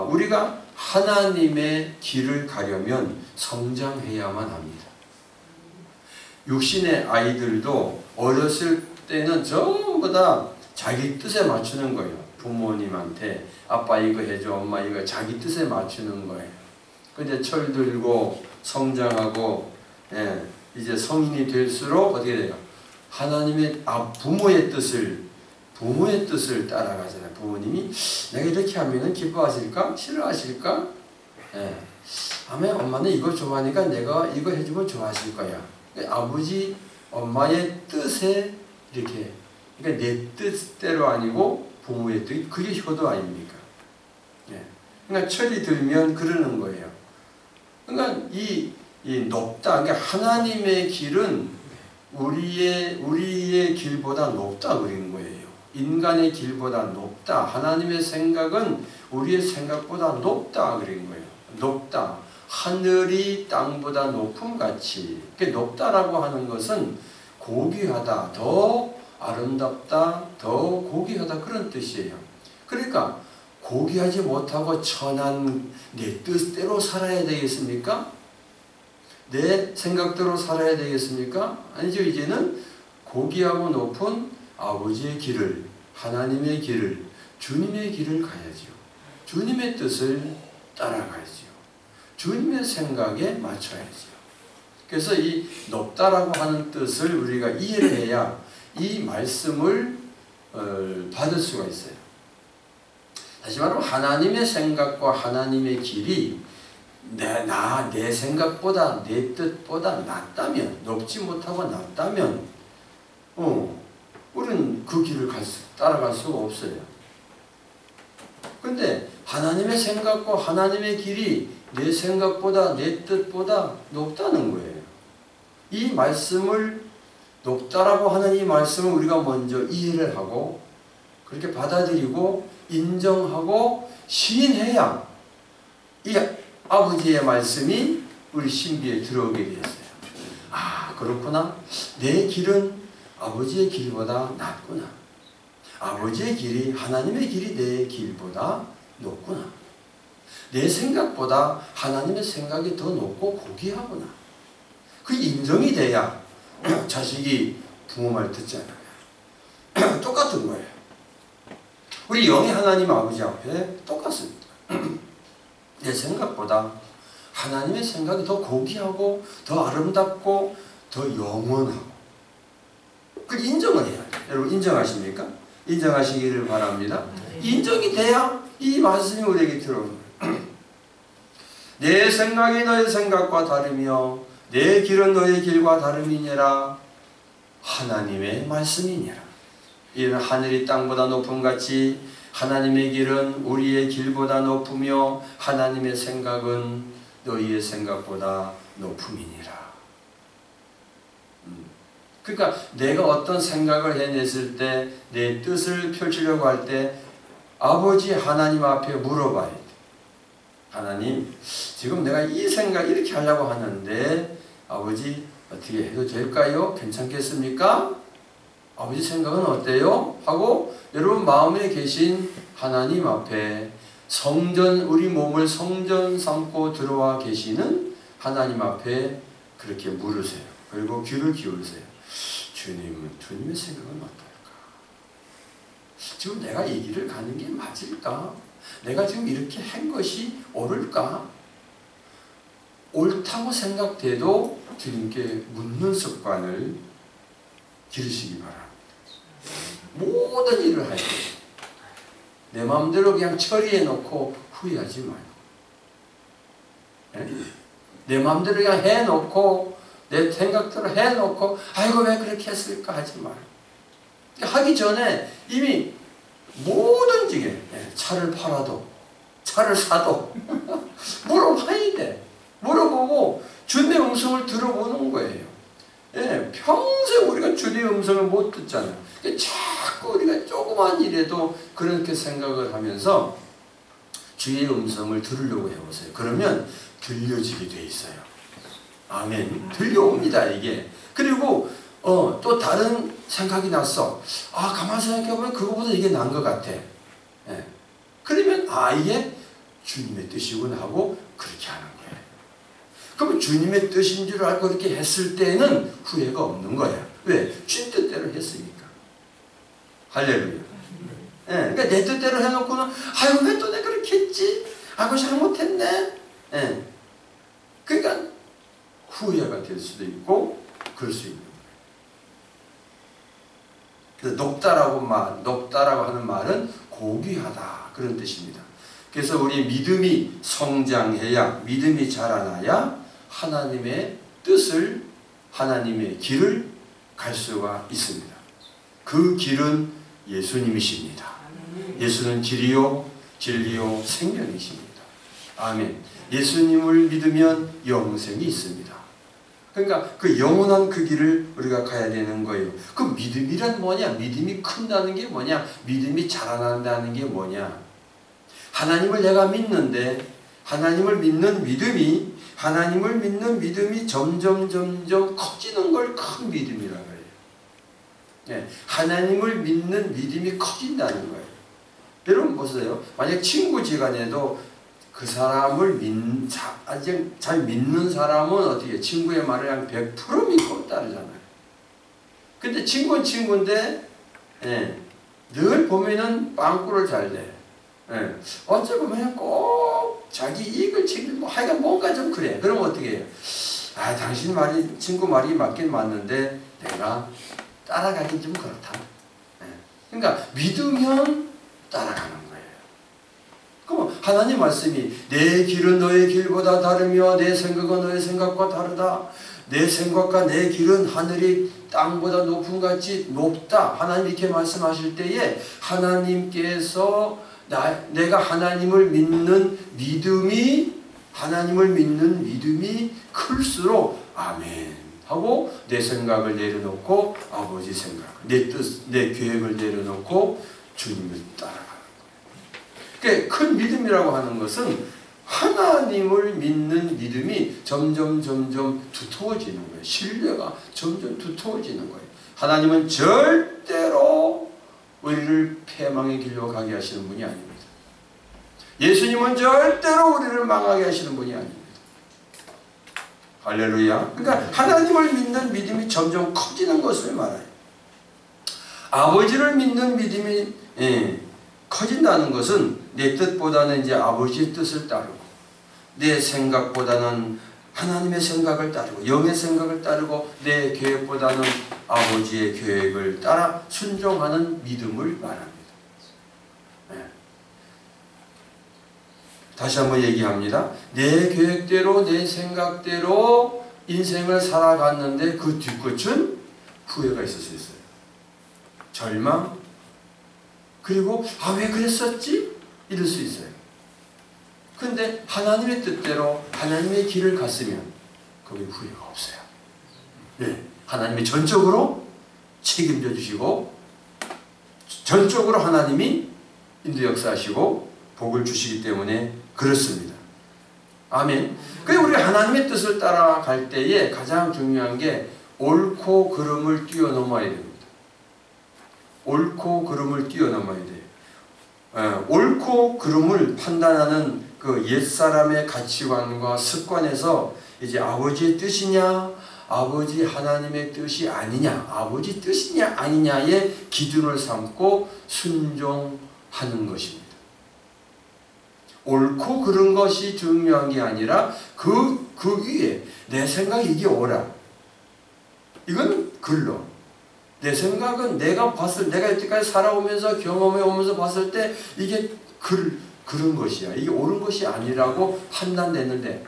우리가 하나님의 길을 가려면 성장해야만 합니다. 육신의 아이들도 어렸을 때는 전부 다 자기 뜻에 맞추는 거예요. 부모님한테 아빠 이거 해줘, 엄마 이거, 자기 뜻에 맞추는 거예요. 근데 철들고 성장하고 이제 성인이 될수록 어떻게 돼요? 하나님의 부모의 뜻을 따라가잖아요. 부모님이 내가 이렇게 하면은 기뻐하실까? 싫어하실까? 아마 엄마는 이거 좋아하니까 내가 이거 해주면 좋아하실 거야. 아버지, 엄마의 뜻에 이렇게, 그러니까 내 뜻대로 아니고 부모의 뜻, 그게 효도 아닙니까? 그러니까 철이 들면 그러는 거예요. 그러니까 이 높다, 그러니까 하나님의 길은 우리의 길보다 높다 그런 거예요. 인간의 길보다 높다. 하나님의 생각은 우리의 생각보다 높다 그런 거예요. 높다. 하늘이 땅보다 높음 같이. 높다라고 하는 것은 고귀하다, 더 아름답다, 더 고귀하다 그런 뜻이에요. 그러니까 고귀하지 못하고 천한 내 뜻대로 살아야 되겠습니까? 내 생각대로 살아야 되겠습니까? 아니죠. 이제는 고귀하고 높은 아버지의 길을, 하나님의 길을, 주님의 길을 가야죠. 주님의 뜻을 따라가야죠. 주님의 생각에 맞춰야죠. 그래서 이 높다라고 하는 뜻을 우리가 이해를 해야 이 말씀을 받을 수가 있어요. 다시 말하면 하나님의 생각과 하나님의 길이 내 생각보다, 내 뜻보다 낮다면, 높지 못하고 낮다면 우리는 그 길을 따라갈 수가 없어요. 근데 하나님의 생각과 하나님의 길이 내 생각보다, 내 뜻보다 높다는 거예요. 이 말씀을, 높다라고 하는 이 말씀을 우리가 먼저 이해를 하고 그렇게 받아들이고 인정하고 시인해야 이 아버지의 말씀이 우리 신비에 들어오게 되었어요. 아, 그렇구나. 내 길은 아버지의 길보다 낫구나. 아버지의 길이, 하나님의 길이 내 길보다 높구나. 내 생각보다 하나님의 생각이 더 높고 고귀하구나. 그 인정이 돼야 자식이 부모 말 듣잖아요. 똑같은 거예요. 우리 영의 하나님 아버지 앞에 똑같습니다. 내 생각보다 하나님의 생각이 더 고귀하고 더 아름답고 더 영원하고, 그걸 인정을 해야 돼요. 여러분 인정하십니까? 인정하시기를 바랍니다. 인정이 돼야 이 말씀이 우리에게 들어오는 거예요. 내 생각이 너의 생각과 다르며 내 길은 너의 길과 다름이니라. 하나님의 말씀이니라. 이는 하늘이 땅보다 높음 같이 하나님의 길은 우리의 길보다 높으며 하나님의 생각은 너희의 생각보다 높음이니라. 그러니까 내가 어떤 생각을 해냈을 때, 내 뜻을 펼치려고 할 때 아버지 하나님 앞에 물어봐야 돼. 하나님, 지금 내가 이 생각 이렇게 하려고 하는데 아버지 어떻게 해도 될까요? 괜찮겠습니까? 아버지 생각은 어때요? 하고 여러분 마음에 계신 하나님 앞에 성전, 우리 몸을 성전 삼고 들어와 계시는 하나님 앞에 그렇게 물으세요. 그리고 귀를 기울이세요. 주님의 생각은 어떨까? 지금 내가 이 길을 가는 게 맞을까? 내가 지금 이렇게 한 것이 옳을까? 옳다고 생각돼도 주님께 묻는 습관을 기르시기 바랍니다. 모든 일을 할 때 내 마음대로 그냥 처리해 놓고 후회하지 말고, 내 마음대로 그냥 해놓고 내 생각대로 해놓고 아이고 왜 그렇게 했을까 하지 말고, 하기 전에 이미 뭐든지 차를 팔아도 차를 사도 물어봐야 돼. 물어보고 주님의 음성을 들어보는 거예요. 평생 우리가 주님의 음성을 못 듣잖아요. 자꾸 우리가 조그만 일에도 그렇게 생각을 하면서 주의 음성을 들으려고 해보세요. 그러면 들려지게 돼 있어요. 아멘. 들려옵니다 이게. 그리고 또 다른 생각이 났어. 가만히 생각해보면 그거보다 이게 나은 것 같아. 그러면 이게 주님의 뜻이구나 하고 그렇게 하는 거예요. 그럼 주님의 뜻인 줄 알고 그렇게 했을 때는 후회가 없는 거야. 왜? 주님 뜻대로 했으니까. 할렐루야. 그러니까 내 뜻대로 해놓고는 아유 왜 또 내가 그렇게 했지? 아이고 잘못했네. 그러니까 후회가 될 수도 있고 그럴 수 있는 거예요. 그래서 높다라고 하는 말은 고귀하다 그런 뜻입니다. 그래서 우리 믿음이 성장해야, 믿음이 자라나야 하나님의 뜻을, 하나님의 길을 갈 수가 있습니다. 그 길은 예수님이십니다. 예수는 길이요 진리요 생명이십니다. 아멘. 예수님을 믿으면 영생이 있습니다. 그러니까 그 영원한 그 길을 우리가 가야 되는 거예요. 그 믿음이란 뭐냐? 믿음이 큰다는 게 뭐냐? 믿음이 자라난다는 게 뭐냐? 하나님을 내가 믿는데 하나님을 믿는 믿음이 점점 커지는 걸 큰 믿음이라고 해요. 하나님을 믿는 믿음이 커진다는 거예요. 여러분 보세요. 만약 친구지간에도 그 사람을 잘 믿는 사람은 어떻게 친구의 말을 한 100% 믿고 따르잖아요. 근데 친구는 친구인데 늘 보면은 빵꾸를 잘 내. 어찌 보면 꼭 자기 이익을 챙기고 하여간 뭔가 좀 그래. 그럼 어떻게 해요? 아 당신 말이 친구 말이 맞긴 맞는데 내가 따라가긴 좀 그렇다. 그러니까 믿으면 따라가는 거예요. 그럼 하나님 말씀이 내 길은 너의 길보다 다르며 내 생각은 너의 생각과 다르다. 내 생각과 내 길은 하늘이 땅보다 높은 같이 높다. 하나님 이렇게 말씀하실 때에 하나님께서 내가 하나님을 믿는 믿음이 클수록 아멘 하고 내 생각을 내려놓고 아버지 생각, 내 뜻, 내 계획을 내려놓고 주님을 따라가는 거예요. 그러니까 큰 믿음이라고 하는 것은 하나님을 믿는 믿음이 점점 두터워지는 거예요. 신뢰가 점점 두터워지는 거예요. 하나님은 절대로 우리를 패망의 길로 가게 하시는 분이 아닙니다. 예수님은 절대로 우리를 망하게 하시는 분이 아닙니다. 할렐루야. 그러니까 하나님을 믿는 믿음이 점점 커지는 것을 말해요. 아버지를 믿는 믿음이 커진다는 것은 내 뜻보다는 이제 아버지의 뜻을 따르고 내 생각보다는 하나님의 생각을 따르고 영의 생각을 따르고 내 계획보다는 아버지의 계획을 따라 순종하는 믿음을 말합니다. 다시 한번 얘기합니다. 내 계획대로 내 생각대로 인생을 살아갔는데 그 뒤끝은 후회가 있을 수 있어요. 절망, 그리고 왜 그랬었지? 이럴 수 있어요. 근데 하나님의 뜻대로 하나님의 길을 갔으면 거기 후회가 없어요. 하나님이 전적으로 책임져 주시고 전적으로 하나님이 인도 역사하시고 복을 주시기 때문에 그렇습니다. 아멘. 그래서 우리가 하나님의 뜻을 따라갈 때에 가장 중요한 게 옳고 그름을 뛰어넘어야 됩니다. 옳고 그름을 뛰어넘어야 돼요. 옳고 그름을 판단하는 그 옛사람의 가치관과 습관에서 이제 아버지의 뜻이냐 아버지 하나님의 뜻이 아니냐 아버지 뜻이냐 아니냐의 기준을 삼고 순종하는 것입니다. 옳고 그른 것이 중요한 게 아니라 그 위에 내 생각이 이게 옳아. 이건 글로. 내 생각은 내가 여태까지 살아오면서 경험해 오면서 봤을 때 이게 그런 것이야. 이게 옳은 것이 아니라고 판단됐는데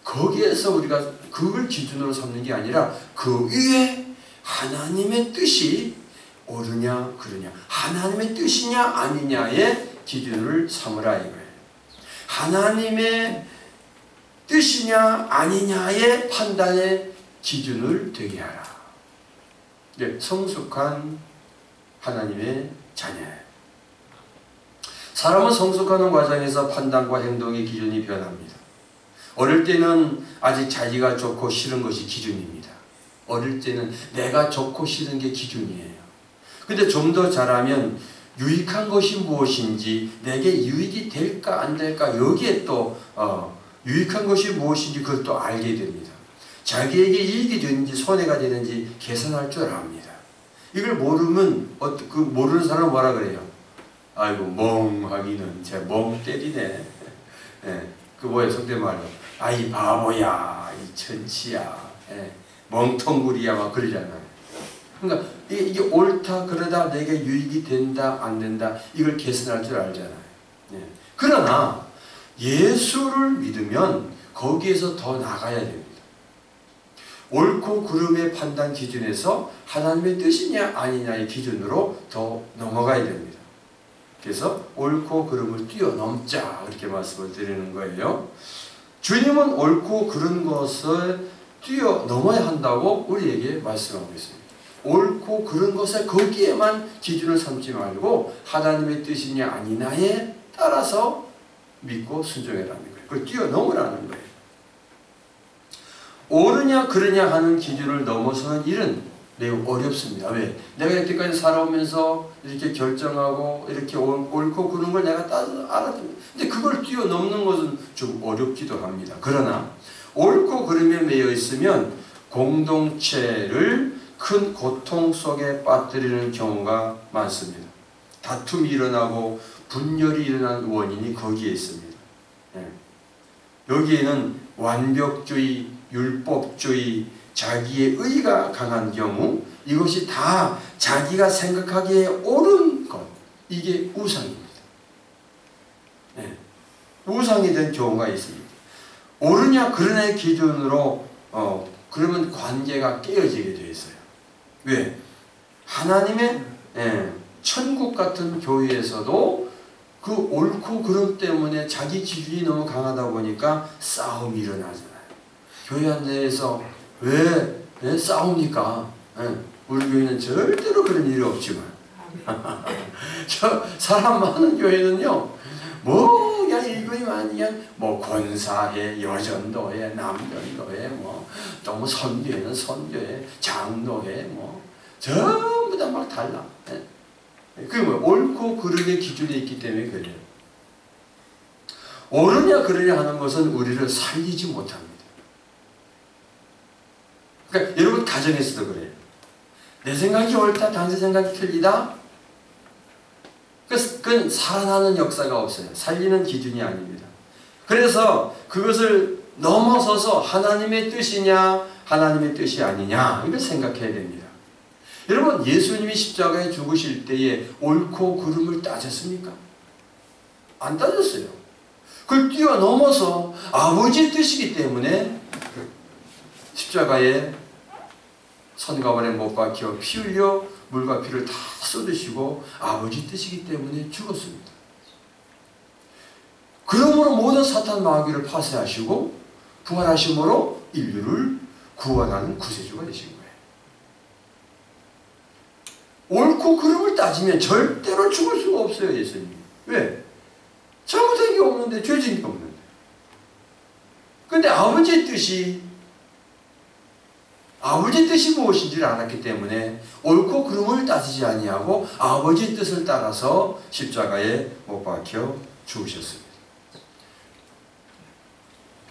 거기에서 우리가 그걸 기준으로 삼는 게 아니라 그 위에 하나님의 뜻이 옳으냐 그르냐 하나님의 뜻이냐 아니냐의 기준을 삼으라 이거예요. 하나님의 뜻이냐 아니냐의 판단의 기준을 되게 하라. 성숙한 하나님의 자녀예요. 사람은 성숙하는 과정에서 판단과 행동의 기준이 변합니다. 어릴 때는 아직 자기가 좋고 싫은 것이 기준입니다. 어릴 때는 내가 좋고 싫은 게 기준이에요. 근데 좀 더 자라면 유익한 것이 무엇인지, 내게 유익이 될까 안 될까, 여기에 또 유익한 것이 무엇인지 그걸 또 알게 됩니다. 자기에게 이익이 되는지 손해가 되는지 계산할 줄 압니다. 이걸 모르면 그 모르는 사람은 뭐라 그래요? 아이고 멍하기는 제 멍 때리네. 예, 그 뭐예요 속된 말로? 아이 바보야, 이 천치야, 예, 멍텅구리야 막 그러잖아요. 그러니까 이게 옳다 그러다 내게 유익이 된다 안 된다 이걸 계산할 줄 알잖아요. 예. 그러나 예수를 믿으면 거기에서 더 나가야 됩니다. 옳고 그름의 판단 기준에서 하나님의 뜻이냐 아니냐의 기준으로 더 넘어가야 됩니다. 그래서 옳고 그름을 뛰어넘자 이렇게 말씀을 드리는 거예요. 주님은 옳고 그른 것을 뛰어넘어야 한다고 우리에게 말씀하고 있습니다. 옳고 그른 것에 거기에만 기준을 삼지 말고 하나님의 뜻이냐 아니냐에 따라서 믿고 순종해라는 거예요. 그걸 뛰어넘으라는 거예요. 옳으냐 그르냐 하는 기준을 넘어서는 일은 매우 어렵습니다. 왜? 내가 이때까지 살아오면서 이렇게 결정하고 이렇게 옳고 그른 걸 내가 알았습니다. 근데 그걸 뛰어넘는 것은 좀 어렵기도 합니다. 그러나 옳고 그름에 매여 있으면 공동체를 큰 고통 속에 빠뜨리는 경우가 많습니다. 다툼이 일어나고 분열이 일어나는 원인이 거기에 있습니다. 여기에는 완벽주의, 율법주의, 자기의 의가 강한 경우 이것이 다 자기가 생각하기에 옳은 것, 이게 우상입니다. 우상이 된 경우가 있습니다. 옳으냐 그러냐의 기준으로 그러면 관계가 깨어지게 되어 있어요. 왜? 하나님의 천국 같은 교회에서도 그 옳고 그름 때문에 자기 기준이 너무 강하다 보니까 싸움이 일어나잖아요. 교회 안에서 왜 싸웁니까? 우리 교회는 절대로 그런 일이 없지만 저 사람 많은 교회는요, 뭐 그냥 일거리만 그냥 뭐 권사회, 여전도회, 남전도회, 뭐 또 뭐 선교회는 선교회, 장로회, 뭐 전부 다 막 달라. 그게 뭐 옳고 그름의 기준에 있기 때문에 그래요. 옳으냐 그러냐 하는 것은 우리를 살리지 못합니다. 그러니까 여러분 가정에서도 그래요. 내 생각이 옳다, 당신 생각이 틀리다. 그건 살아나는 역사가 없어요. 살리는 기준이 아닙니다. 그래서 그것을 넘어서서 하나님의 뜻이냐 하나님의 뜻이 아니냐 이걸 생각해야 됩니다. 여러분 예수님이 십자가에 죽으실 때에 옳고 그름을 따졌습니까? 안 따졌어요. 그걸 뛰어넘어서 아버지의 뜻이기 때문에 십자가에 선가발에 못 박혀 피 흘려 물과 피를 다 쏟으시고 아버지 뜻이기 때문에 죽었습니다. 그러므로 모든 사탄 마귀를 파쇄하시고 부활하심으로 인류를 구원하는 구세주가 되신 거예요. 옳고 그름을 따지면 절대로 죽을 수가 없어요. 예수님. 왜? 잘못한 게 없는데, 죄진 게 없는데. 근데 아버지의 뜻이 무엇인지를 알았기 때문에 옳고 그름을 따지지 아니하고 아버지의 뜻을 따라서 십자가에 못 박혀 죽으셨습니다.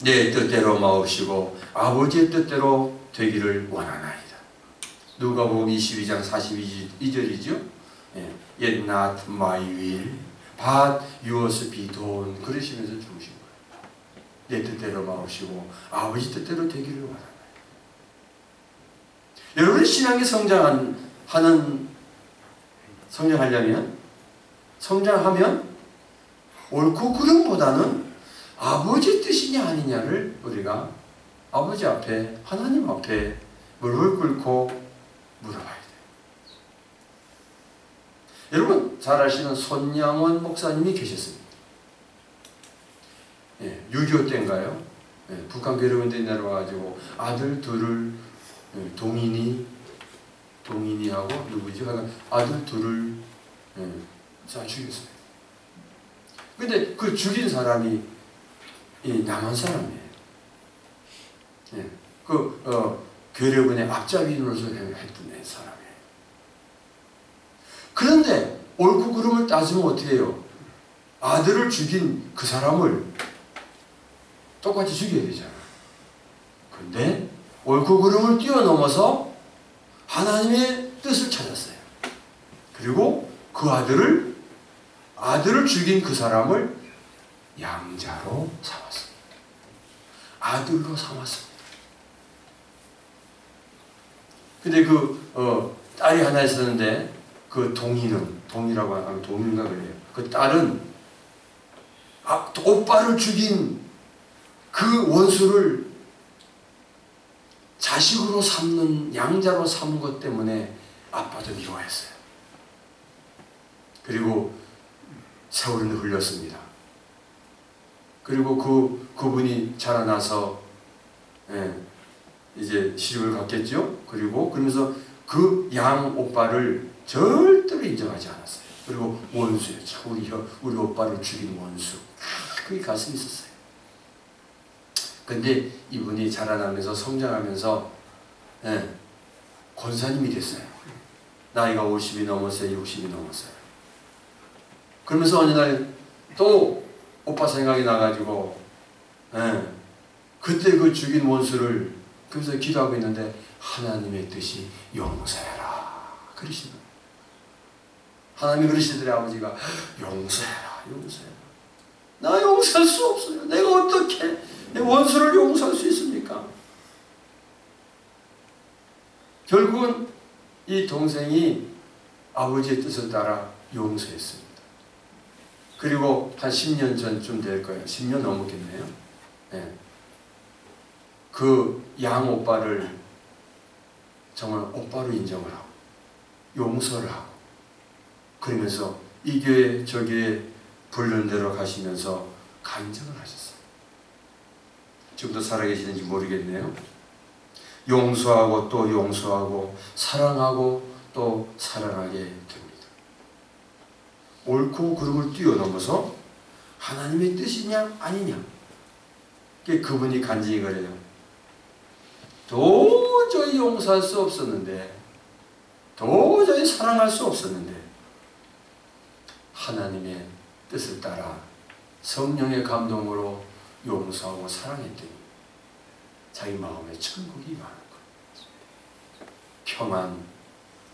내 뜻대로 마옵시고 아버지의 뜻대로 되기를 원하나이다. 누가복음 22장 42절이죠. Yet not my will, but yours be done. 그러시면서 죽으신 거예요. 내 뜻대로 마옵시고 아버지 뜻대로 되기를 원하나이다. 여러분의 신앙이 성장하면 옳고 그름보다는 아버지 뜻이냐 아니냐를 우리가 아버지 앞에, 하나님 앞에 무릎을 꿇고 물어봐야 돼요. 여러분 잘 아시는 손양원 목사님이 계셨습니다. 6.25 때인가요? 북한 괴뢰군들이 내려와가지고 아들 둘을 동인이하고 누구지? 아들 둘을 다 죽였어요. 근데 그 죽인 사람이 남한 사람이에요. 괴뢰군의 앞잡이 노릇을 했던 사람이에요. 그런데 옳고 그름을 따지면 어떻게 해요? 아들을 죽인 그 사람을 똑같이 죽여야 되잖아. 근데 옳고 그름을 뛰어넘어서 하나님의 뜻을 찾았어요. 그리고 그 아들을 죽인 그 사람을 양자로 삼았습니다. 아들로 삼았습니다. 근데 딸이 하나 있었는데 그 동이라고 하면 동인가 그래요. 그 딸은 오빠를 죽인 그 원수를 자식으로 삼는 양자로 삼은 것 때문에 아빠도 미워했어요. 그리고 세월은 흘렀습니다. 그리고 그분이 자라나서 이제 시집을 갔겠죠. 그러면서 그 양 오빠를 절대로 인정하지 않았어요. 그리고 원수예요. 우리 오빠를 죽인 원수. 그게 가슴이 있었어요. 근데 이분이 자라나면서 성장하면서 권사님이 됐어요. 나이가 50이 넘었어요. 60이 넘었어요. 그러면서 어느 날 또 오빠 생각이 나가지고 그때 그 죽인 원수를 그래서 기도하고 있는데 하나님의 뜻이 용서해라 그러시는 거예요. 하나님이 그러시더래. 아버지가 용서해라. 나 용서할 수 없어요. 내가 어떻게 원수를 용서할 수 있습니까? 결국은 이 동생이 아버지의 뜻을 따라 용서했습니다. 그리고 한 10년 전쯤 될 거예요. 10년 넘었겠네요. 그 양 오빠를 정말 오빠로 인정을 하고 용서를 하고 그러면서 이 교회 저 교회 부르는 대로 가시면서 간증을 하셨어요. 지금도 살아계시는지 모르겠네요. 용서하고 또 용서하고 사랑하고 또 사랑하게 됩니다. 옳고 그름을 뛰어넘어서 하나님의 뜻이냐 아니냐. 그분이 간증이 그래요. 도저히 용서할 수 없었는데 도저히 사랑할 수 없었는데 하나님의 뜻을 따라 성령의 감동으로 용서하고 사랑했더니 자기 마음에 천국이 임하는 거예요. 평안,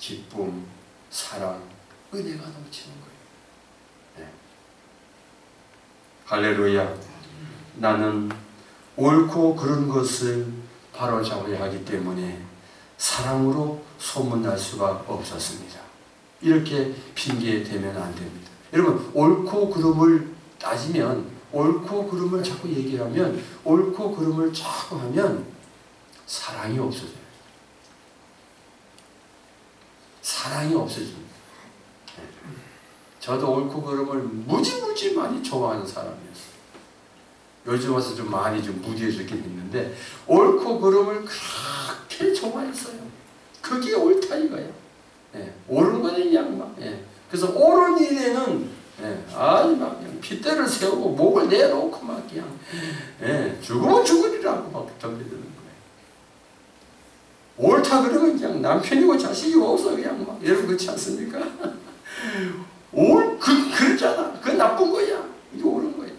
기쁨, 사랑, 은혜가 넘치는 거예요. 할렐루야. 나는 옳고 그른 것을 바로잡아야 하기 때문에 사랑으로 소문날 수가 없었습니다. 이렇게 핑계대면 안 됩니다. 여러분, 옳고 그름을 따지면, 옳고 그름을 자꾸 얘기하면, 옳고 그름을 자꾸 하면 사랑이 없어져요. 사랑이 없어집니다. 저도 옳고 그름을 무지무지 많이 좋아하는 사람이었어요. 요즘 와서 좀 많이 좀 무디해졌긴 했는데 옳고 그름을 그렇게 좋아했어요. 그게 옳다 이거예요. 옳은 거는 그냥 막. 그래서 옳은 일에는 아주 막 그냥 핏대를 세우고 목을 내놓고 막 그냥 죽으면 죽으리라고 막 덤벼드는 거예요. 옳다 그러면 그냥 남편이고 자식이고 없어 그냥 막. 여러분 그렇지 않습니까? 그렇잖아. 그건 나쁜 거야. 이게 옳은 거예요.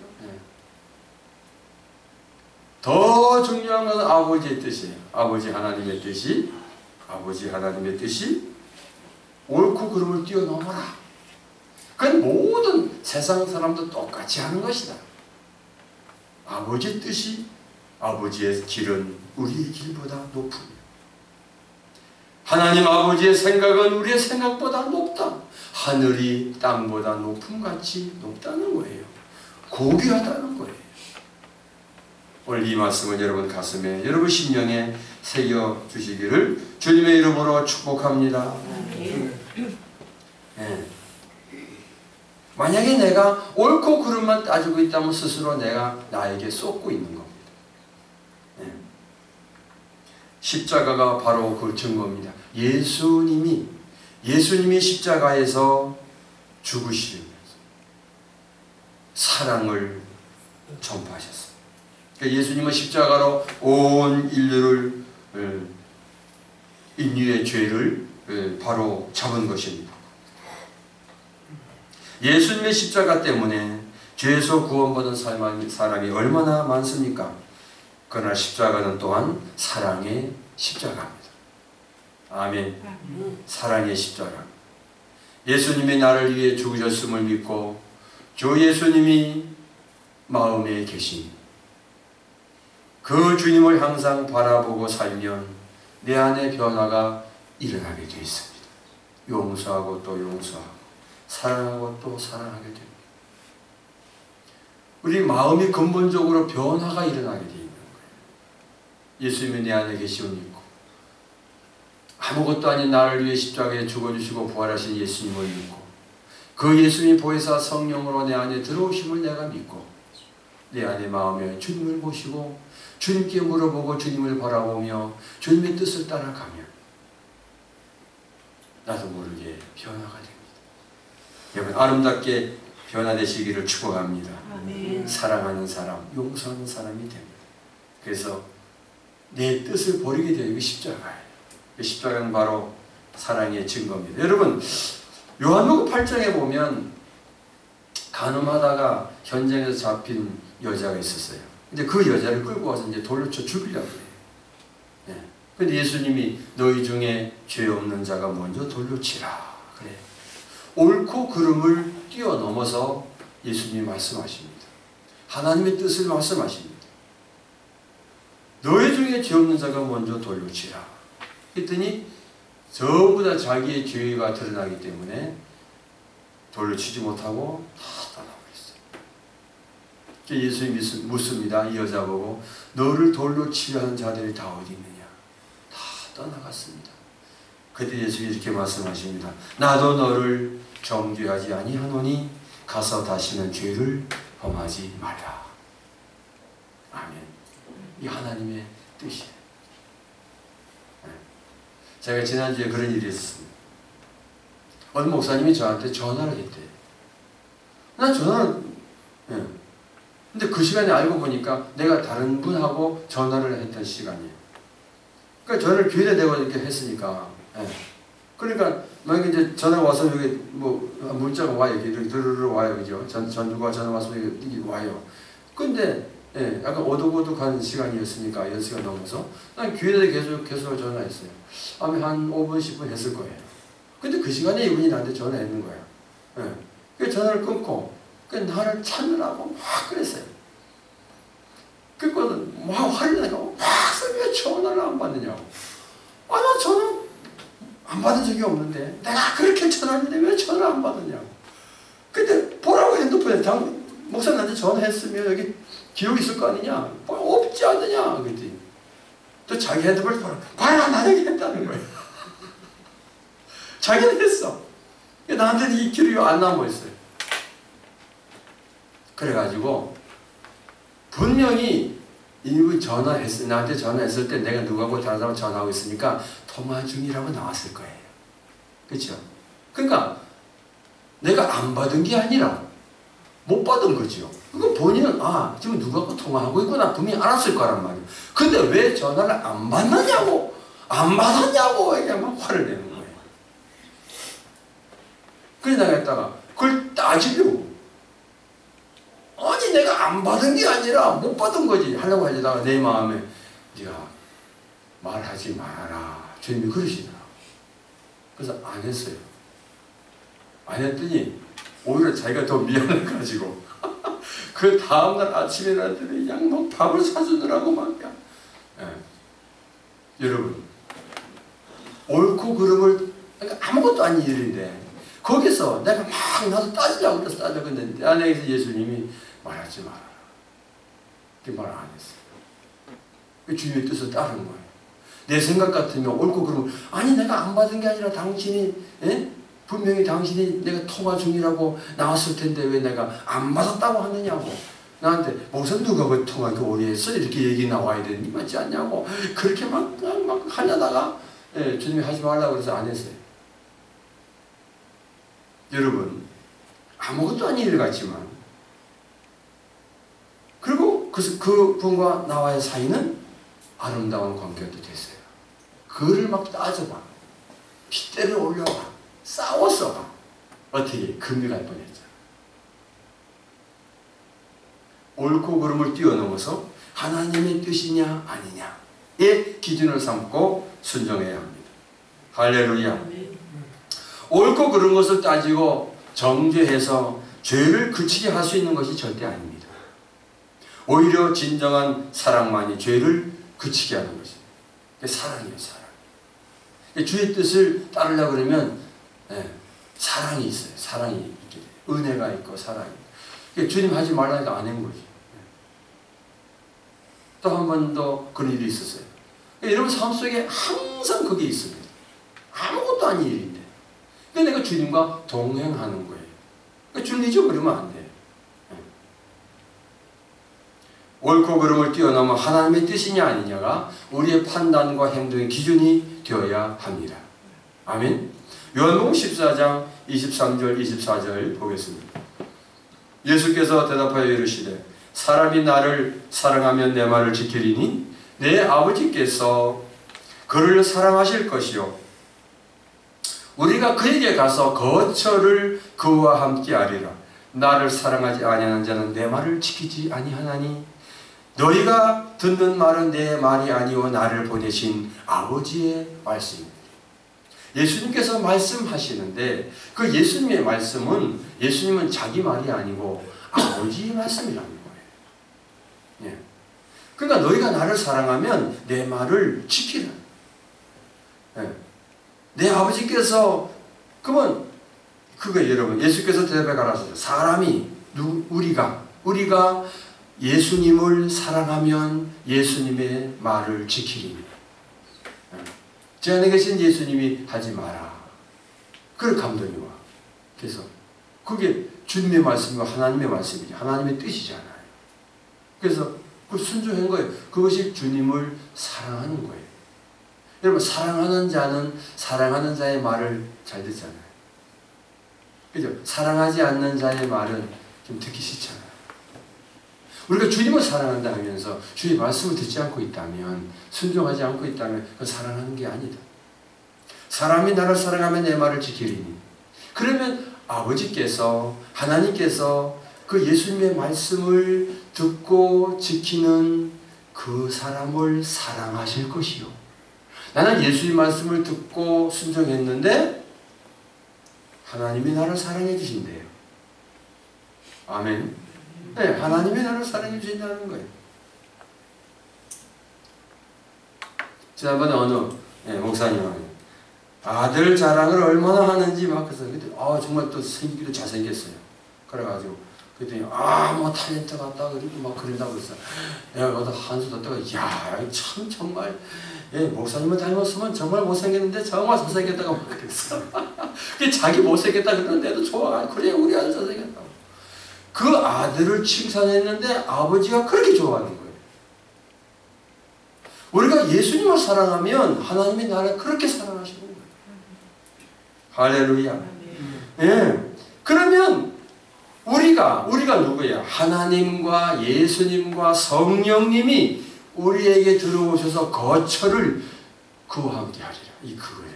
더 중요한 건 아버지의 뜻이에요. 아버지 하나님의 뜻이 옳고 그름을 뛰어넘어라. 그건 모든 세상 사람도 똑같이 하는 것이다. 아버지의 뜻이, 아버지의 길은 우리의 길보다 높으며 하나님 아버지의 생각은 우리의 생각보다 높다. 하늘이 땅보다 높음같이 높다는 거예요. 고귀하다는 거예요. 오늘 이 말씀은 여러분 가슴에, 여러분 심령에 새겨주시기를 주님의 이름으로 축복합니다. 만약에 내가 옳고 그름만 따지고 있다면 스스로 내가 나에게 쏟고 있는 겁니다. 십자가가 바로 그 증거입니다. 예수님이 십자가에서 죽으시면서 사랑을 전파하셨습니다. 그러니까 예수님은 십자가로 온 인류의 죄를 바로 잡은 것입니다. 예수님의 십자가 때문에 죄에서 구원받은 사람이 얼마나 많습니까? 그러나 십자가는 또한 사랑의 십자가입니다. 아멘. 사랑의 십자가. 예수님이 나를 위해 죽으셨음을 믿고 주 예수님이 마음에 계신 그 주님을 항상 바라보고 살면 내 안에 변화가 일어나게 되어 있습니다. 용서하고 또 용서하고 사랑하고 또 사랑하게 됩니다. 우리 마음이 근본적으로 변화가 일어나게 되어 있는 거예요. 예수님이 내 안에 계심을 믿고 아무것도 아닌 나를 위해 십자가에 죽어주시고 부활하신 예수님을 믿고 그 예수님 보혜사 성령으로 내 안에 들어오심을 내가 믿고 내 안에 마음에 주님을 보시고 주님께 물어보고 주님을 바라보며 주님의 뜻을 따라가면 나도 모르게 변화가 됩니다. 여러분 아름답게 변화되시기를 축복합니다. 아멘. 사랑하는 사람, 용서하는 사람이 됩니다. 그래서 내 뜻을 버리게 되는 게 십자가예요. 십자가는 바로 사랑의 증거입니다. 여러분 요한복음 8장에 보면 간음하다가 현장에서 잡힌 여자가 있었어요. 근데 그 여자를 끌고 와서 이제 돌로 쳐 죽이려고 해요. 예. 근데 예수님이 너희 중에 죄 없는 자가 먼저 돌로 치라. 그래. 옳고 그름을 뛰어넘어서 예수님이 말씀하십니다. 하나님의 뜻을 말씀하십니다. 너희 중에 죄 없는 자가 먼저 돌로 치라. 했더니 전부 다 자기의 죄가 드러나기 때문에 돌로 치지 못하고 다 떠나버렸어요. 예수님이 묻습니다. 이 여자 보고 너를 돌로 치려 하는 자들이 다 어디 있느냐. 다 떠나갔습니다. 그때 예수님이 이렇게 말씀하십니다. 나도 너를 정죄하지 아니하노니 가서 다시는 죄를 범하지 말라. 아멘. 이 하나님의 뜻이에요. 제가 지난주에 그런 일이 있었습니다. 어느 목사님이 저한테 전화를 했대요. 난 전화를, 예. 근데 그 시간에 알고 보니까 내가 다른 분하고 전화를 했던 시간이에요. 그러니까 전화를 교회에 내가 이렇게 했으니까, 예. 그러니까, 만약에 이제 전화 와서 여기 뭐, 문자가 와요. 이렇게 드르르 와요. 그죠? 전주가 전화 와서 여기 와요. 근데, 예, 약간 오독오독한 시간이었으니까 6시간 넘어서 난 교회에 계속 전화했어요. 아마 한 5분, 10분 했을 거예요. 근데 그 시간에 이분이 나한테 전화했는 거예요. 예. 그 전화를 끊고 그 나를 찾느라고 막 그랬어요. 그거는 막 화를 내고 막 왜 전화를 안 받느냐고. 아, 나 전화 안 받은 적이 없는데 내가 그렇게 전화했는데 왜 전화 안 받느냐고. 근데 보라고 핸드폰에 목사님 나한테 전화했으면 여기 기록이 있을 거 아니냐? 뭐 없지 않느냐? 그랬더니 또 자기 핸드폰을 봐라 나 여기 했다는 거예요. 자기는 했어. 나한테는 이 기록이 안 남아있어요. 그래가지고 분명히 이분 나한테 전화했을 때 내가 누구하고 다른 사람 전화하고 있으니까 통화 중이라고 나왔을 거예요. 그렇죠? 그러니까 내가 안 받은 게 아니라 못 받은 거죠. 그거 본인은 지금 누구하고 통화하고 있구나 분명히 알았을 거란 말이에요. 근데 왜 전화를 안 받느냐고 안 받았냐고 이게 막 화를 내는 거예요. 그래서 내가 했다가 그걸 따지려고 아니 내가 안 받은 게 아니라 못 받은 거지 하려고 하려다가 내 마음에 네가 말하지 말아라 주님이 그러시더라. 그래서 안 했어요. 안 했더니 오히려 자기가 더 미안해가지고 그 다음날 아침에 나한테 양목 밥을 사주느라고 막 여러분 옳고 그름을 그러니까 아무것도 아닌 일인데 거기서 내가 막 나도 따지려고 그래서 따지려고 했는데 내 안에서 예수님이 말하지 말아라. 그렇게 말 안 했어요. 주님의 뜻을 따른 거예요. 내 생각 같으면 옳고 그러면 아니 내가 안 받은 게 아니라 당신이 분명히 당신이 내가 통화 중이라고 나왔을 텐데 왜 내가 안 받았다고 하느냐고 나한테 목사님 누가 그 통화 오래 했어? 이렇게 얘기 나와야 되니 맞지 않냐고 그렇게 막 하려다가 주님이 하지 말라고 그래서 안 했어요. 여러분 아무것도 아닌 일 같지만 그리고 그 분과 나와의 사이는 아름다운 관계가 됐어요. 그를 막 따져봐. 핏대를 올려봐. 싸웠어 봐. 어떻게 금이 갈 뻔했죠. 옳고 그름을 뛰어넘어서 하나님의 뜻이냐 아니냐의 기준을 삼고 순종해야 합니다. 할렐루야. 옳고 그른 것을 따지고 정죄해서 죄를 그치게 할 수 있는 것이 절대 아닙니다. 오히려 진정한 사랑만이 죄를 그치게 하는 것입니다. 사랑이에요, 사랑. 주의 뜻을 따르려고 그러면 사랑이 있어요. 사랑이 있게 돼요. 은혜가 있고 사랑이 있고. 주님 하지 말라니까 안 한 거지. 또 한 번 더 그런 일이 있었어요. 여러분 삶 속에 항상 그게 있습니다. 아무것도 아닌 일인데. 내가 주님과 동행하는 거예요. 주님 잊어버리면 안 돼요. 옳고 그름을 뛰어넘어 하나님의 뜻이냐 아니냐가 우리의 판단과 행동의 기준이 되어야 합니다. 아멘. 요한복음 14장 23절 24절 보겠습니다. 예수께서 대답하여 이르시되 사람이 나를 사랑하면 내 말을 지키리니 내 아버지께서 그를 사랑하실 것이요 우리가 그에게 가서 거처를 그와 함께 하리라. 나를 사랑하지 아니하는 자는 내 말을 지키지 아니하나니 너희가 듣는 말은 내 말이 아니오 나를 보내신 아버지의 말씀입니다. 예수님께서 말씀하시는데 그 예수님의 말씀은 예수님은 자기 말이 아니고 아버지의 말씀이라는 거예요. 예. 그러니까 너희가 나를 사랑하면 내 말을 지키라. 예. 내 아버지께서 그러면 그거 여러분 예수께서 대답해 가라사대 사람이 우리가 예수님을 사랑하면 예수님의 말을 지키리니 제 안에 계신 예수님이 하지 마라. 그걸 감동이 와. 그래서 그게 주님의 말씀이고 하나님의 말씀이지 하나님의 뜻이잖아요. 그래서 그 순종한 거예요. 그것이 주님을 사랑하는 거예요. 여러분 사랑하는 자는 사랑하는 자의 말을 잘 듣잖아요. 그죠? 사랑하지 않는 자의 말은 좀 듣기 싫잖아요. 우리가 주님을 사랑한다 하면서 주의 말씀을 듣지 않고 있다면 순종하지 않고 있다면 그건 사랑하는 게 아니다. 사람이 나를 사랑하면 내 말을 지키리니 그러면 아버지께서 하나님께서 그 예수님의 말씀을 듣고 지키는 그 사람을 사랑하실 것이요 나는 예수님 말씀을 듣고 순종했는데 하나님이 나를 사랑해 주신대요. 아멘. 네, 하나님이 나를 사랑해 주신다는 거예요. 지난번에 어느 목사님은 아들 자랑을 얼마나 하는지 막 그래서 정말 또 생기기도 잘생겼어요. 그래가지고 그랬더니 뭐 탤런트 같다 그리고 막 그런다고 그랬어. 내가 거기다 한수 뒀다가 참 정말 목사님을 닮았으면 정말 못생겼는데 정말 잘생겼다고 막 그랬어. 자기 못생겼다 그러는데 내도 좋아. 그래 우리 아들 잘생겼다고. 그 아들을 칭찬했는데 아버지가 그렇게 좋아하는 거예요. 우리가 예수님을 사랑하면 하나님이 나를 그렇게 사랑하시는 거예요. 할렐루야. 예. 그러면 우리가 누구야? 하나님과 예수님과 성령님이 우리에게 들어오셔서 거처를 그와 함께 하리라. 이 그거예요.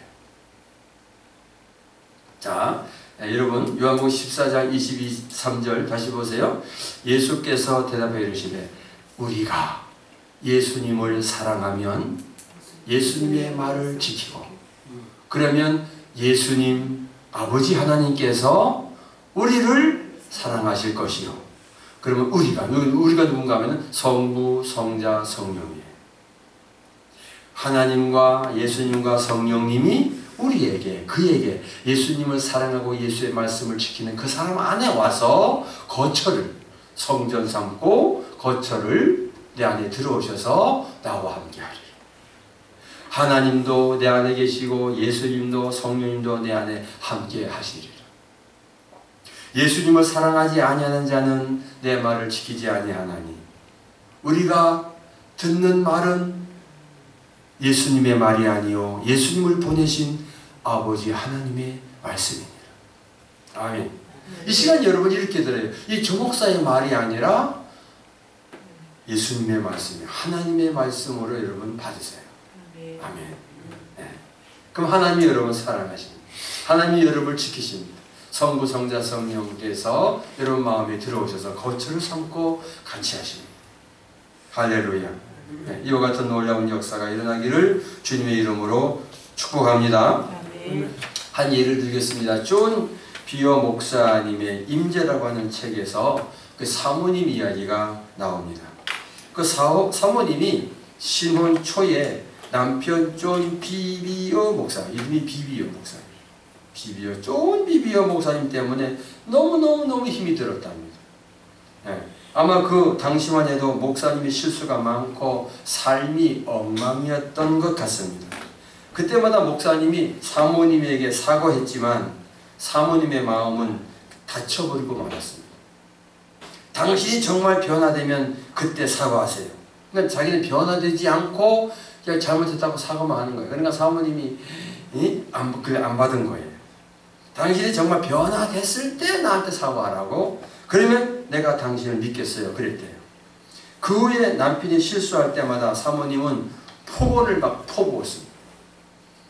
자, 여러분 요한복음 14장 23절 다시 보세요. 예수께서 대답해 이르시되 우리가 예수님을 사랑하면 예수님의 말을 지키고 그러면 예수님 아버지 하나님께서 우리를 사랑하실 것이요. 그러면 우리가 누군가 하면 성부, 성자, 성령이에요. 하나님과 예수님과 성령님이 그에게 예수님을 사랑하고 예수의 말씀을 지키는 그 사람 안에 와서 거처를 성전 삼고 거처를 내 안에 들어오셔서 나와 함께 하리라. 하나님도 내 안에 계시고 예수님도 성령님도 내 안에 함께 하시리라. 예수님을 사랑하지 아니하는 자는 내 말을 지키지 아니하나니 우리가 듣는 말은 예수님의 말이 아니요 예수님을 보내신 아버지 하나님의 말씀입니다. 아멘. 이 시간 여러분 이렇게 들어요. 이 조목사의 말이 아니라 예수님의 말씀이 하나님의 말씀으로 여러분 받으세요. 아멘. 네. 그럼 하나님이 여러분 사랑하십니다. 하나님이 여러분을 지키십니다. 성부, 성자, 성령께서 여러분 마음에 들어오셔서 거처를 삼고 같이 하십니다. 할렐루야. 네, 이와 같은 놀라운 역사가 일어나기를 주님의 이름으로 축복합니다. 한 예를 들겠습니다. 존 비어 목사님의 임재라고 하는 책에서 그 사모님 이야기가 나옵니다. 그 사모님이 신혼 초에 남편 존 비비어 목사, 이름이 비비어 목사님, 존 비비어 목사님 때문에 너무 힘이 들었답니다. 네. 아마 그 당시만 해도 목사님이 실수가 많고 삶이 엉망이었던 것 같습니다. 그때마다 목사님이 사모님에게 사과했지만 사모님의 마음은 다쳐버리고 말았습니다. 당신이 정말 변화되면 그때 사과하세요. 그러니까 자기는 변화되지 않고 그냥 잘못했다고 사과만 하는 거예요. 그러니까 사모님이 안 받은 거예요. 당신이 정말 변화됐을 때 나한테 사과하라고, 그러면 내가 당신을 믿겠어요. 그랬대요. 그 후에 남편이 실수할 때마다 사모님은 폭언을 막 퍼부었습니다.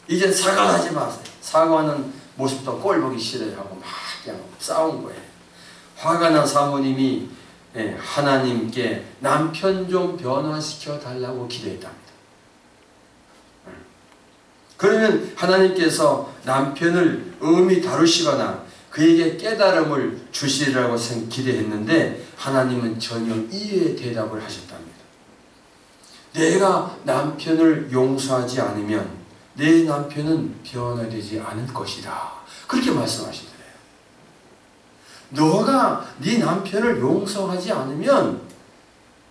이젠 사과하지 마세요. 사과하는 모습도 꼴 보기 싫어하고 막 그냥 싸운 거예요. 화가 난 사모님이 하나님께 남편 좀 변화시켜 달라고 기도했답니다. 그러면 하나님께서 남편을 엄히 다루시거나 그에게 깨달음을 주시리라고 기대했는데 하나님은 전혀 이의 대답을 하셨답니다. 내가 남편을 용서하지 않으면 내 남편은 변화되지 않을 것이다. 그렇게 말씀하시더래요. 너가 네 남편을 용서하지 않으면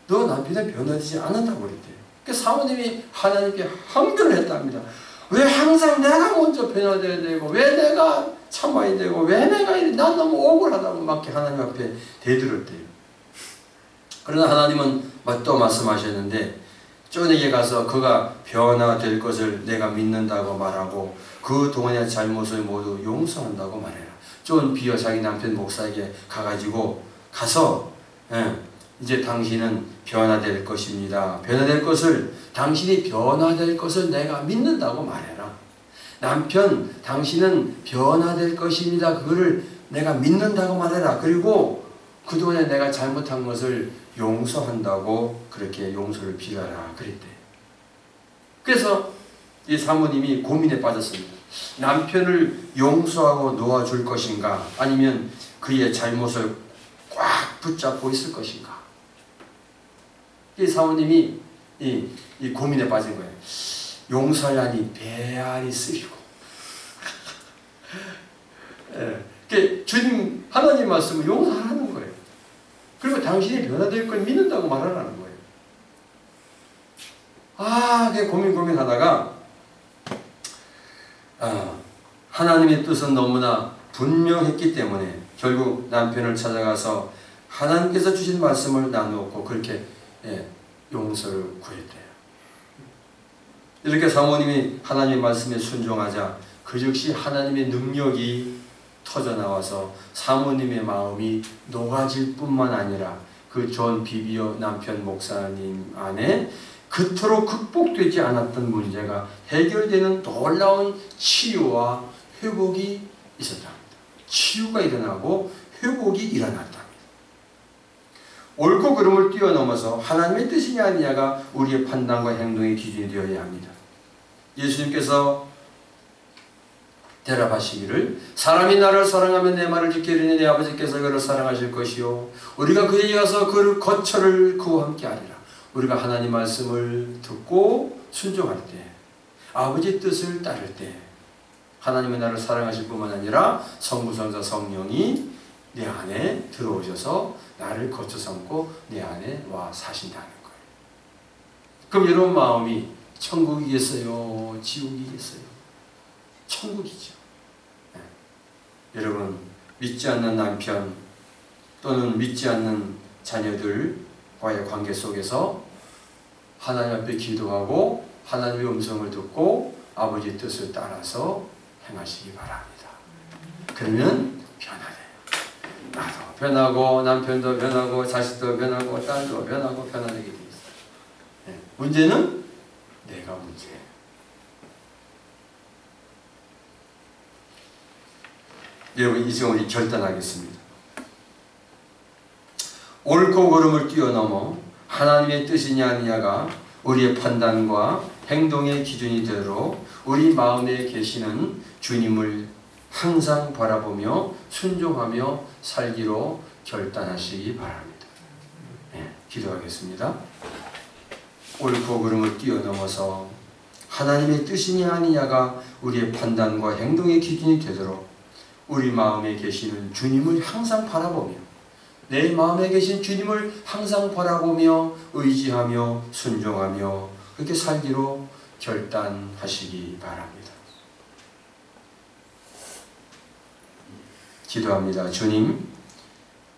너 남편은 변화되지 않는다고 그랬대요. 그러니까 사모님이 하나님께 항변을 했답니다. 왜 항상 내가 먼저 변화되어야 되고, 왜 내가 참아야 되고, 왜 내가 이래, 난 너무 억울하다고 막 하나님 앞에 대들었대요. 그러나 하나님은 또 말씀하셨는데, 존에게 가서 그가 변화될 것을 내가 믿는다고 말하고 그 동안의 잘못을 모두 용서한다고 말해라. 존 비어 자기 남편 목사에게 가서 이제 당신은 변화될 것입니다. 변화될 것을, 당신이 변화될 것을 내가 믿는다고 말해라. 남편, 당신은 변화될 것입니다. 그거를 내가 믿는다고 말해라. 그리고 그동안에 내가 잘못한 것을 용서한다고 그렇게 용서를 빌어라 그랬대요. 그래서 이 사모님이 고민에 빠졌습니다. 남편을 용서하고 놓아줄 것인가, 아니면 그의 잘못을 꽉 붙잡고 있을 것인가. 이 사모님이 이 고민에 빠진 거예요. 용서하려니 배알이 쓰리고. 주님 하나님 말씀을 용서하라는 거예요. 그리고 당신이 변화될 걸 믿는다고 말하라는 거예요. 고민하다가 하나님의 뜻은 너무나 분명했기 때문에 결국 남편을 찾아가서 하나님께서 주신 말씀을 나누었고 그렇게 용서를 구했대요. 이렇게 사모님이 하나님의 말씀에 순종하자 그 즉시 하나님의 능력이 터져나와서 사모님의 마음이 녹아질 뿐만 아니라 그 존 비비어 남편 목사님 안에 그토록 극복되지 않았던 문제가 해결되는 놀라운 치유와 회복이 있었답니다. 치유가 일어나고 회복이 일어났답니다. 옳고 그름을 뛰어넘어서 하나님의 뜻이냐 아니냐가 우리의 판단과 행동의 기준이 되어야 합니다. 예수님께서 대답하시기를 사람이 나를 사랑하면 내 말을 지키리니 내 아버지께서 그를 사랑하실 것이요 우리가 그에게 가서 그 거처를 그와 함께 하리라. 우리가 하나님 말씀을 듣고 순종할 때, 아버지 뜻을 따를 때 하나님은 나를 사랑하실 뿐만 아니라 성부, 성자, 성령이 내 안에 들어오셔서 나를 거처 삼고 내 안에 와 사신다는 거예요. 그럼 여러분 마음이 천국이겠어요? 지옥이겠어요? 천국이죠. 여러분, 믿지 않는 남편 또는 믿지 않는 자녀들과의 관계 속에서 하나님 앞에 기도하고 하나님의 음성을 듣고 아버지의 뜻을 따라서 행하시기 바랍니다. 그러면 변화돼요. 나도 변하고 남편도 변하고 자식도 변하고 딸도 변하고 변화되게 되어 있어요. 문제는 내가 문제예요. 여러분, 이제 우리 결단하겠습니다. 옳고 그름을 뛰어넘어 하나님의 뜻이냐 아니냐가 우리의 판단과 행동의 기준이 되도록 우리 마음에 계시는 주님을 항상 바라보며 순종하며 살기로 결단하시기 바랍니다. 네, 기도하겠습니다. 옳고 그름을 뛰어넘어서 하나님의 뜻이냐 아니냐가 우리의 판단과 행동의 기준이 되도록 우리 마음에 계시는 주님을 항상 바라보며 내 마음에 계신 주님을 항상 바라보며 의지하며 순종하며 그렇게 살기로 결단하시기 바랍니다. 기도합니다. 주님,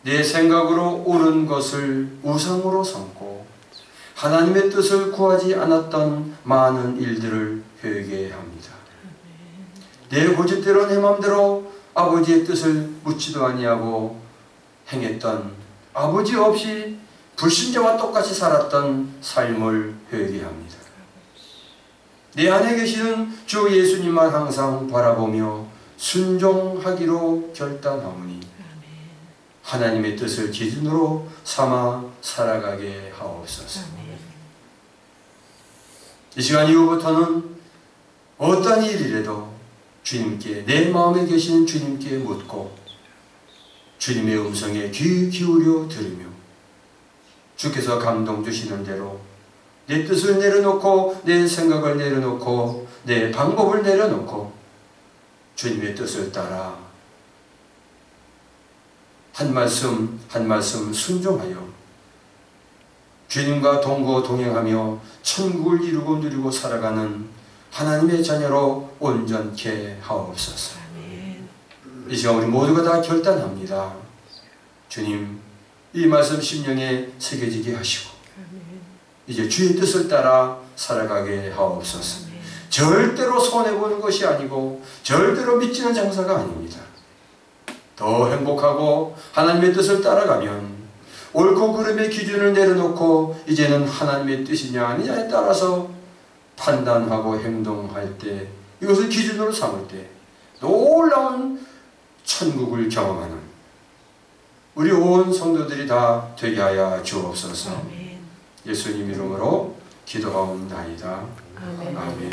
내 생각으로 옳은 것을 우상으로 삼고 하나님의 뜻을 구하지 않았던 많은 일들을 회개합니다. 내 고집대로 내 마음대로 아버지의 뜻을 묻지도 아니하고 행했던, 아버지 없이 불신자와 똑같이 살았던 삶을 회개합니다. 내 안에 계시는 주 예수님만 항상 바라보며 순종하기로 결단하오니 하나님의 뜻을 기준으로 삼아 살아가게 하옵소서. 이 시간 이후부터는 어떤 일이라도 주님께, 내 마음에 계시는 주님께 묻고 주님의 음성에 귀 기울여 들으며 주께서 감동 주시는 대로 내 뜻을 내려놓고 내 생각을 내려놓고 내 방법을 내려놓고 주님의 뜻을 따라 한 말씀 한 말씀 순종하여 주님과 동거 동행하며 천국을 이루고 누리고 살아가는 하나님의 자녀로 온전케 하옵소서. 이 시간 우리 모두가 다 결단합니다. 주님, 이 말씀 심령에 새겨지게 하시고 이제 주의 뜻을 따라 살아가게 하옵소서. 절대로 손해보는 것이 아니고 절대로 미치는 장사가 아닙니다. 더 행복하고 하나님의 뜻을 따라가면 옳고 그름의 기준을 내려놓고 이제는 하나님의 뜻이냐 아니냐에 따라서 판단하고 행동할 때, 이것을 기준으로 삼을 때 놀라운 천국을 경험하는 우리 온 성도들이 다 되게 하여 주옵소서. 예수님 이름으로 기도하옵나이다. 아멘.